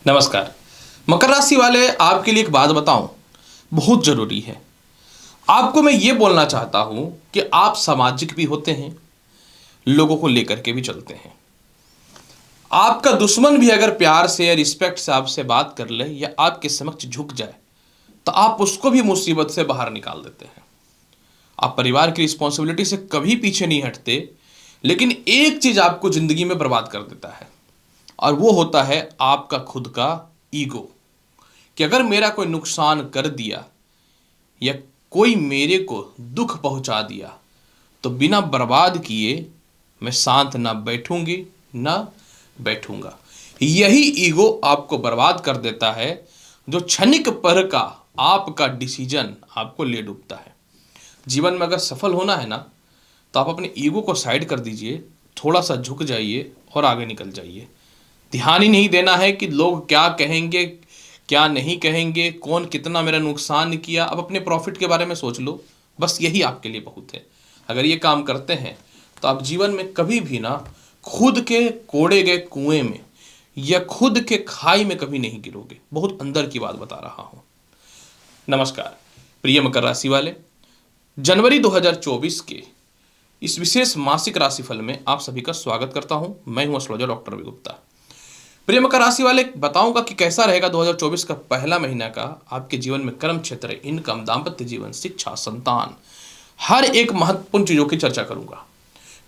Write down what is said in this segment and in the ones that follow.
नमस्कार। मकर राशि वाले, आपके लिए एक बात बताऊं, बहुत जरूरी है। आपको मैं ये बोलना चाहता हूं कि आप सामाजिक भी होते हैं, लोगों को लेकर के भी चलते हैं। आपका दुश्मन भी अगर प्यार से या रिस्पेक्ट से आपसे बात कर ले या आपके समक्ष झुक जाए तो आप उसको भी मुसीबत से बाहर निकाल देते हैं। आप परिवार की रिस्पॉन्सिबिलिटी से कभी पीछे नहीं हटते, लेकिन एक चीज आपको जिंदगी में बर्बाद कर देता है, और वो होता है आपका खुद का ईगो। कि अगर मेरा कोई नुकसान कर दिया या कोई मेरे को दुख पहुंचा दिया तो बिना बर्बाद किए मैं शांत ना बैठूंगी ना बैठूंगा। यही ईगो आपको बर्बाद कर देता है, जो क्षणिक पर का आपका डिसीजन आपको ले डूबता है। जीवन में अगर सफल होना है ना, तो आप अपने ईगो को साइड कर दीजिए, थोड़ा सा झुक जाइए और आगे निकल जाइए। ध्यान ही नहीं देना है कि लोग क्या कहेंगे क्या नहीं कहेंगे, कौन कितना मेरा नुकसान किया। अब अपने प्रॉफिट के बारे में सोच लो, बस यही आपके लिए बहुत है। अगर ये काम करते हैं तो आप जीवन में कभी भी ना खुद के कोड़े गए कुएं में या खुद के खाई में कभी नहीं गिरोगे। बहुत अंदर की बात बता रहा हूं। नमस्कार प्रिय मकर राशि वाले, जनवरी 2024 के इस विशेष मासिक राशिफल में आप सभी का स्वागत करता हूं। मैं हूं एस्ट्रोलॉजर डॉक्टर रवि गुप्ता। प्रिय मकर राशि वाले, बताऊंगा कि कैसा रहेगा 2024 का पहला महीना का आपके जीवन में कर्म क्षेत्र, इनकम, दाम्पत्य जीवन, शिक्षा, संतान, हर एक महत्वपूर्ण चीजों की चर्चा करूंगा।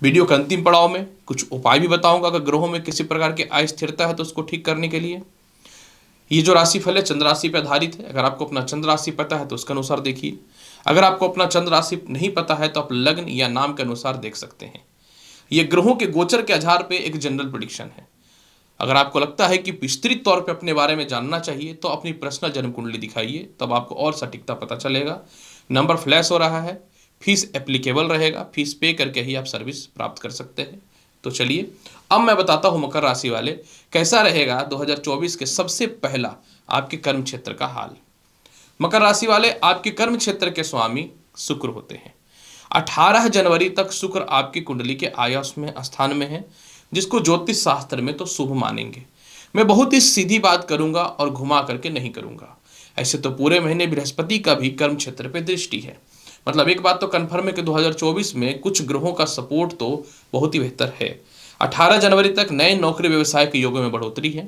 वीडियो के अंतिम पड़ाव में कुछ उपाय भी बताऊंगा। अगर ग्रहों में किसी प्रकार की अस्थिरता है तो उसको ठीक करने के लिए। ये जो राशिफल है चंद्र राशि पर आधारित है। अगर आपको अपना चंद्र राशि पता है तो उसके अनुसार देखिए। अगर आपको अपना चंद्र राशि नहीं पता है तो आप लग्न या नाम के अनुसार देख सकते हैं। ये ग्रहों के गोचर के आधार पर एक जनरल प्रेडिक्शन है। अगर आपको लगता है कि विस्तृत तौर पे अपने बारे में जानना चाहिए तो अपनी पर्सनल जन्म कुंडली दिखाइए, तब आपको और सटीकता पता चलेगा। नंबर फ्लैश हो रहा है, फीस एप्लीकेबल रहेगा, फीस पे करके ही आप सर्विस प्राप्त कर सकते हैं। तो चलिए अब मैं बताता हूं मकर राशि वाले, कैसा रहेगा 2024 के सबसे पहला आपके कर्म क्षेत्र का हाल। मकर राशि वाले, आपके कर्म क्षेत्र के स्वामी शुक्र होते हैं। 18 जनवरी तक शुक्र आपकी कुंडली के आयुष में स्थान में है, जिसको ज्योतिष शास्त्र में तो शुभ मानेंगे। मैं बहुत ही सीधी बात करूंगा और घुमा करके नहीं करूंगा। ऐसे तो पूरे महीने बृहस्पति का भी कर्म क्षेत्र पे दृष्टि है। मतलब एक बात तो कन्फर्म है कि 2024 में कुछ ग्रहों का सपोर्ट तो बहुत ही बेहतर है। 18 जनवरी तक नए नौकरी व्यवसाय के योगों में बढ़ोतरी है।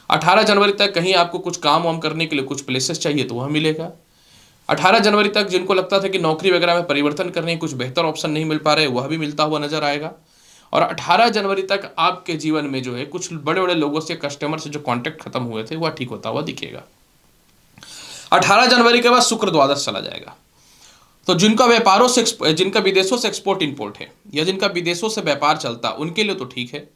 18 जनवरी तक कहीं आपको कुछ काम वाम करने के लिए कुछ प्लेसेस चाहिए तो वह मिलेगा। 18 जनवरी तक जिनको लगता था कि नौकरी वगैरह में परिवर्तन करने कुछ बेहतर ऑप्शन नहीं मिल पा रहे, वह भी मिलता हुआ नजर आएगा। और 18 जनवरी तक आपके जीवन में जो है कुछ बड़े बड़े लोगों से, कस्टमर से जो कांटेक्ट खत्म हुए थे वह ठीक होता हुआ दिखेगा। 18 जनवरी के बाद शुक्र द्वादश चला जाएगा। तो जिनका विदेशों से एक्सपोर्ट इंपोर्ट है या जिनका विदेशों से व्यापार चलता, उनके लिए तो ठीक है।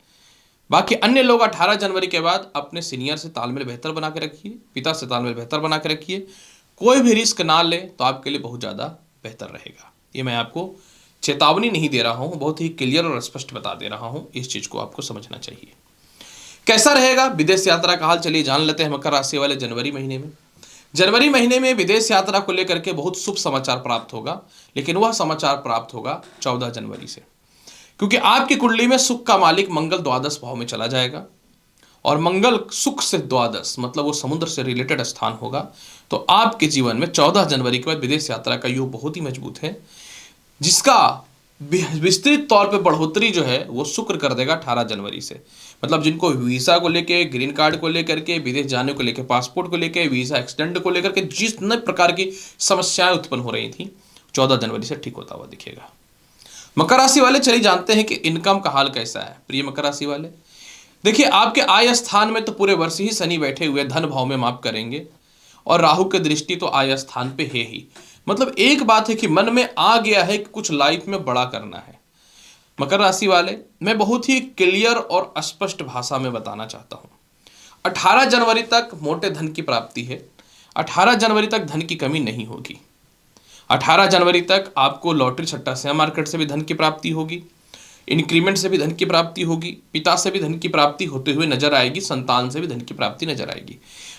बाकी अन्य लोग 18 जनवरी के बाद अपने सीनियर से तालमेल बेहतर बना के रखिए, पिता से तालमेल बेहतर बना के रखिए। कोई भी रिस्क ना ले तो आपके लिए बहुत ज़्यादा बेहतर रहेगा। ये मैं आपको चेतावनी नहीं दे रहा हूं, बहुत ही क्लियर और स्पष्ट बता दे रहा हूं। इस चीज को आपको समझना चाहिए। कैसा रहेगा विदेश यात्रा का हाल, चलिए जान लेते हैं मकर राशि वाले। जनवरी महीने में विदेश यात्रा को लेकर के बहुत शुभ समाचार प्राप्त होगा, लेकिन वह समाचार प्राप्त होगा 14 जनवरी से, क्योंकि आपकी कुंडली में सुख का मालिक मंगल द्वादश भाव में चला जाएगा। और मंगल सुख से द्वादश मतलब वो समुद्र से रिलेटेड स्थान होगा। तो आपके जीवन में 14 जनवरी के बाद विदेश यात्रा का योग बहुत ही मजबूत है, जिसका विस्तृत तौर पे बढ़ोतरी जो है वो शुक्र कर देगा 18 जनवरी से। मतलब जिनको वीज़ा को लेके, ग्रीन कार्ड को लेकर के, विदेश जाने को लेकर, पासपोर्ट को लेकर, वीज़ा एक्सटेंड को लेकर के जिस नए प्रकार की समस्याएं उत्पन्न हो रही थी, 14 जनवरी से ठीक होता हुआ दिखेगा। मकर राशि वाले, चलिए जानते हैं कि इनकम का हाल कैसा है। प्रिय मकर राशि वाले, देखिए आपके आय स्थान में तो पूरे वर्ष ही शनि बैठे हुए धन भाव में माप करेंगे, और राहु की दृष्टि तो आय स्थान पे है ही। मतलब एक बात है कि मन में आ गया है कि कुछ लाइफ में बड़ा करना है। मकर राशि वाले, मैं बहुत ही क्लियर और स्पष्ट भाषा में बताना चाहता हूं। 18 जनवरी तक मोटे धन की प्राप्ति है। 18 जनवरी तक धन की कमी नहीं होगी। 18 जनवरी तक आपको लॉटरी, सट्टा, शेयर मार्केट से भी धन की प्राप्ति होगी, इंक्रीमेंट से भी धन की प्राप्ति होगी, पिता से भी धन की प्राप्ति होते हुए नजर आएगी, संतान से भी धन की प्राप्ति नजर आएगी।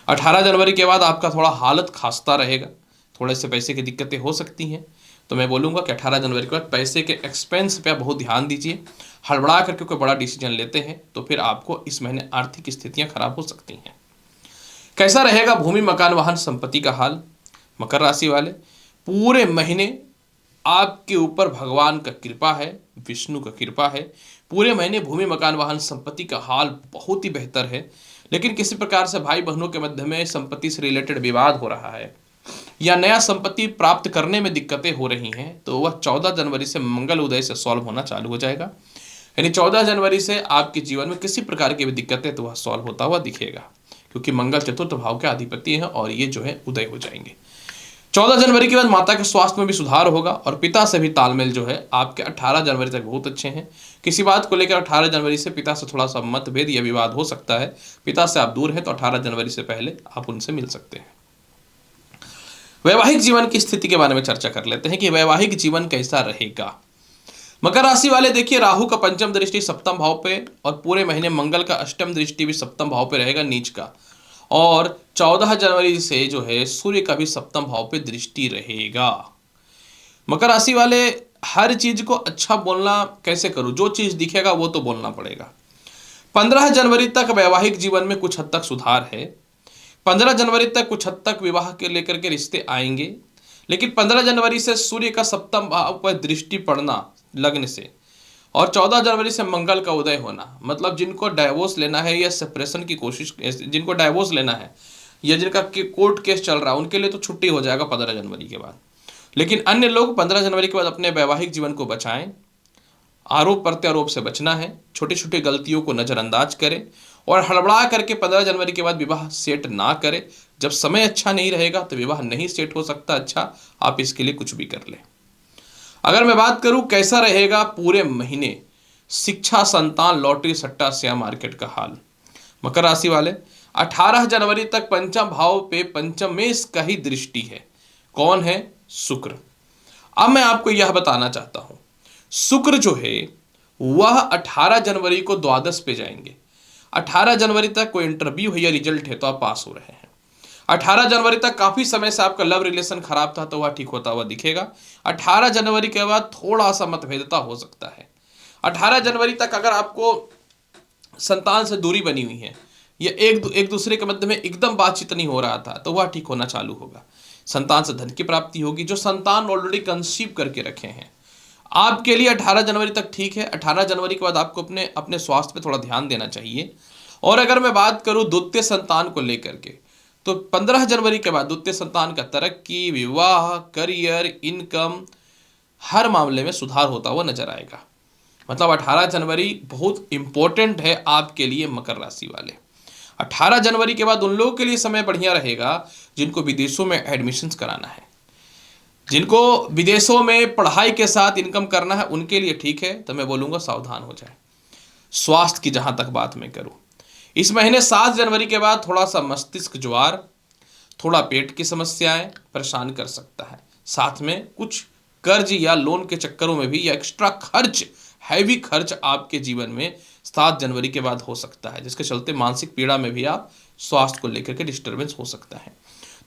18 जनवरी के बाद आपका थोड़ा हालत खास्ता रहेगा, थोड़े से पैसे की दिक्कतें हो सकती हैं। तो मैं बोलूँगा कि 18 जनवरी के बाद पैसे के एक्सपेंस पे आप बहुत ध्यान दीजिए। हड़बड़ा करके कोई बड़ा डिसीजन लेते हैं तो फिर आपको इस महीने आर्थिक स्थितियां खराब हो सकती हैं। कैसा रहेगा भूमि मकान वाहन संपत्ति का हाल? मकर राशि वाले, पूरे महीने आपके ऊपर भगवान का कृपा है, विष्णु का कृपा है। पूरे महीने भूमि मकान वाहन संपत्ति का हाल बहुत ही बेहतर है। लेकिन किसी प्रकार से भाई बहनों के मध्य में संपत्ति से रिलेटेड विवाद हो रहा है या नया संपत्ति प्राप्त करने में दिक्कतें हो रही हैं, तो वह 14 जनवरी से मंगल उदय से सॉल्व होना चालू हो जाएगा। यानी 14 जनवरी से आपके जीवन में किसी प्रकार की भी दिक्कतें तो वह सॉल्व होता हुआ दिखेगा, क्योंकि मंगल चतुर्थ भाव के अधिपति हैं और ये जो है उदय हो जाएंगे। 14 जनवरी के बाद माता के स्वास्थ्य में भी सुधार होगा और पिता से भी तालमेल जो है आपके 18 जनवरी तक बहुत अच्छे हैं। किसी बात को लेकर 18 जनवरी से पिता से थोड़ा सा मतभेद या विवाद हो सकता है। पिता से आप दूर हैं तो 18 जनवरी से पहले आप उनसे मिल सकते हैं। वैवाहिक जीवन की स्थिति के बारे में चर्चा कर लेते हैं कि वैवाहिक जीवन कैसा रहेगा। मकर राशि वाले, देखिए, राहु का पंचम दृष्टि सप्तम भाव पे और पूरे महीने मंगल का अष्टम दृष्टि भी सप्तम भाव पे रहेगा नीच का, और 14 जनवरी से जो है सूर्य का भी सप्तम भाव पे दृष्टि रहेगा। मकर राशि वाले, हर चीज को अच्छा बोलना कैसे करूं, जो चीज दिखेगा वो तो बोलना पड़ेगा। 15 जनवरी तक वैवाहिक जीवन में कुछ हद तक सुधार है। 15 जनवरी तक कुछ हद तक विवाह के लेकर के रिश्ते आएंगे, लेकिन 15 जनवरी से सूर्य का सप्तम भाव पर दृष्टि पड़ना लग्न से और 14 जनवरी से मंगल का उदय होना, मतलब जिनको डाइवोर्स लेना है या सेपरेशन की कोशिश, जिनको डाइवोर्स लेना है या जिनका कोर्ट केस चल रहा है, उनके लिए तो छुट्टी हो जाएगा 15 जनवरी के बाद। लेकिन अन्य लोग 15 जनवरी के बाद अपने वैवाहिक जीवन को बचाएं। आरोप प्रत्यारोप से बचना है, छोटी छोटी गलतियों को नज़रअंदाज करें और हड़बड़ा करके 15 जनवरी के बाद विवाह सेट ना करें। जब समय अच्छा नहीं रहेगा तो विवाह नहीं सेट हो सकता अच्छा, आप इसके लिए कुछ भी कर लें। अगर मैं बात करूं कैसा रहेगा पूरे महीने शिक्षा, संतान, लॉटरी, सट्टा, शेयर मार्केट का हाल। मकर राशि वाले, 18 जनवरी तक पंचम भाव पे पंचमेश का ही दृष्टि है। कौन है? शुक्र। अब मैं आपको यह बताना चाहता हूं, शुक्र जो है वह 18 जनवरी को द्वादश पे जाएंगे। 18 जनवरी तक कोई इंटरव्यू है या रिजल्ट है तो आप पास हो रहे हैं। 18 जनवरी तक काफी समय से आपका लव रिलेशन खराब था तो वह ठीक होता हुआ दिखेगा। 18 जनवरी के बाद थोड़ा सा मतभेदता हो सकता है। 18 जनवरी तक अगर आपको संतान से दूरी बनी हुई है या एक दूसरे के मध्य में एकदम बातचीत नहीं हो रहा था तो वह ठीक होना चालू होगा। संतान से धन की प्राप्ति होगी। जो संतान ऑलरेडी कंसीव करके रखे हैं आपके लिए 18 जनवरी तक ठीक है। 18 जनवरी के बाद आपको अपने स्वास्थ्य पे थोड़ा ध्यान देना चाहिए। और अगर मैं बात करूं द्वितीय संतान को लेकर के, तो 15 जनवरी के बाद द्वितीय संतान का तरक्की, विवाह, करियर, इनकम, हर मामले में सुधार होता हुआ नजर आएगा। मतलब 18 जनवरी बहुत इंपॉर्टेंट है आपके लिए मकर राशि वाले। 18 जनवरी के बाद उन लोगों के लिए समय बढ़िया रहेगा जिनको विदेशों में एडमिशन्स कराना है, जिनको विदेशों में पढ़ाई के साथ इनकम करना है, उनके लिए ठीक है। तो मैं बोलूँगा सावधान हो जाए। स्वास्थ्य की जहाँ तक बात मैं करूँ, इस महीने 7 जनवरी के बाद थोड़ा सा मस्तिष्क ज्वार, थोड़ा पेट की समस्याएं परेशान कर सकता है। साथ में कुछ कर्ज या लोन के चक्करों में भी या एक्स्ट्रा खर्च, हैवी खर्च आपके जीवन में 7 जनवरी के बाद हो सकता है, जिसके चलते मानसिक पीड़ा में भी आप स्वास्थ्य को लेकर के डिस्टर्बेंस हो सकता है।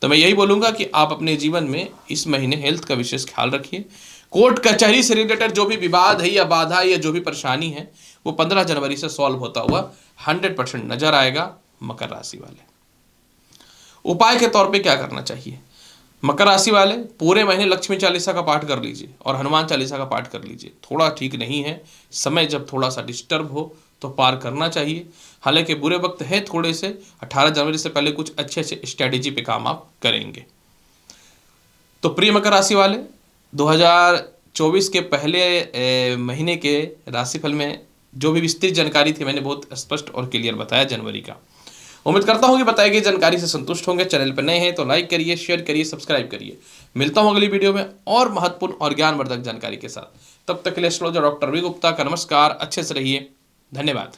तो मैं यही बोलूँगा कि आप अपने जीवन में इस महीने हेल्थ का विशेष ख्याल रखिए। कोर्ट कचहरी से रिलेटेड जो भी विवाद है या बाधा या जो भी परेशानी है वो 15 जनवरी से सॉल्व होता हुआ 100% नजर आएगा मकर राशि वाले। उपाय के तौर पे क्या करना चाहिए? मकर राशि वाले पूरे महीने लक्ष्मी चालीसा का पाठ कर लीजिए और हनुमान चालीसा का पाठ कर लीजिए। थोड़ा ठीक नहीं है, समय जब थोड़ा सा डिस्टर्ब हो तो पार करना चाहिए। हालांकि बुरे वक्त है थोड़े से, 18 जनवरी से पहले कुछ अच्छे अच्छे स्ट्रैटेजी पे काम आप करेंगे। तो प्रिय मकर राशि वाले, 2024 के पहले महीने के राशिफल में जो भी विस्तृत जानकारी थी मैंने बहुत स्पष्ट और क्लियर बताया जनवरी का। उम्मीद करता हूँ कि बताई गई जानकारी से संतुष्ट होंगे। चैनल पर नए हैं तो लाइक करिए, शेयर करिए, सब्सक्राइब करिए। मिलता हूँ अगली वीडियो में और महत्वपूर्ण और ज्ञानवर्धक जानकारी के साथ। तब तक के लिए एस्ट्रोलॉजर डॉक्टर वी गुप्ता का नमस्कार। अच्छे से रहिए। धन्यवाद।